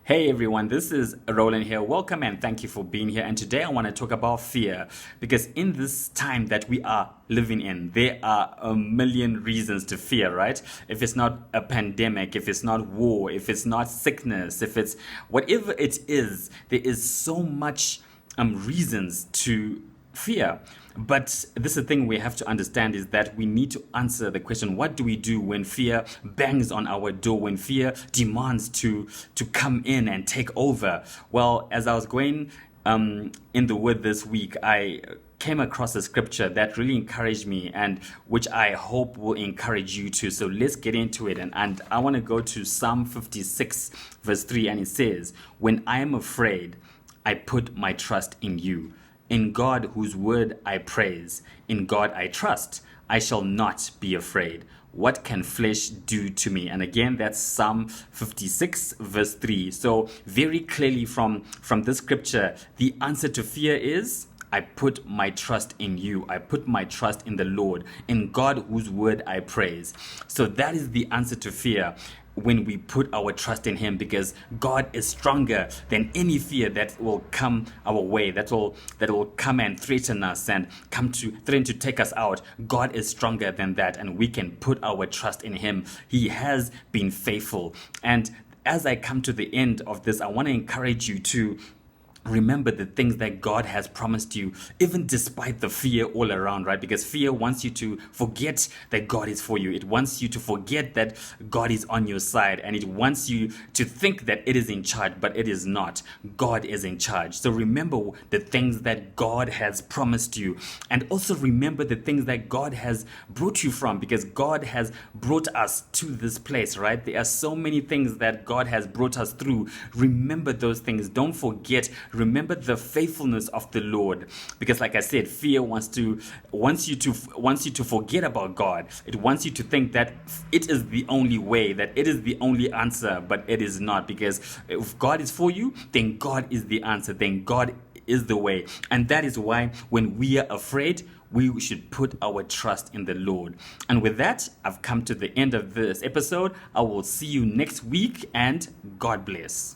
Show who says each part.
Speaker 1: Hey everyone, this is Roland here. Welcome and thank you for being here. And today I want to talk about fear because in this time that we are living in, there are a million reasons to fear, right? If it's not a pandemic, if it's not war, if it's not sickness, if it's whatever it is, there is so much reasons to fear. But this is the thing we have to understand is that we need to answer the question, what do we do when fear bangs on our door, when fear demands to come in and take over? Well, as I was going in the Word this week, I came across a scripture that really encouraged me and which I hope will encourage you too. So let's get into it. And I want to go to Psalm 56 verse 3, and it says, "When I am afraid, I put my trust in you. In God, whose word I praise, in God I trust. I shall not be afraid. What can flesh do to me?" And again, that's Psalm 56, verse 3. So very clearly from this scripture, the answer to fear is, I put my trust in you. I put my trust in the Lord, in God whose word I praise. So that is the answer to fear when we put our trust in him, because God is stronger than any fear that will come our way, that will come and threaten us and come to threaten to take us out. God is stronger than that, and we can put our trust in him. He has been faithful. And as I come to the end of this, I want to encourage you to remember the things that God has promised you, even despite the fear all around, right? Because fear wants you to forget that God is for you. It wants you to forget that God is on your side, and it wants you to think that it is in charge, but it is not. God is in charge. So remember the things that God has promised you, and also remember the things that God has brought you from, because God has brought us to this place, right? There are so many things that God has brought us through. Remember those things. Don't forget. Remember the faithfulness of the Lord, because like I said, fear wants you to forget about God. It wants you to think that it is the only way, that it is the only answer, but it is not. Because if God is for you, then God is the answer, then God is the way. And that is why when we are afraid, we should put our trust in the Lord. And with that, I've come to the end of this episode. I will see you next week, and God bless.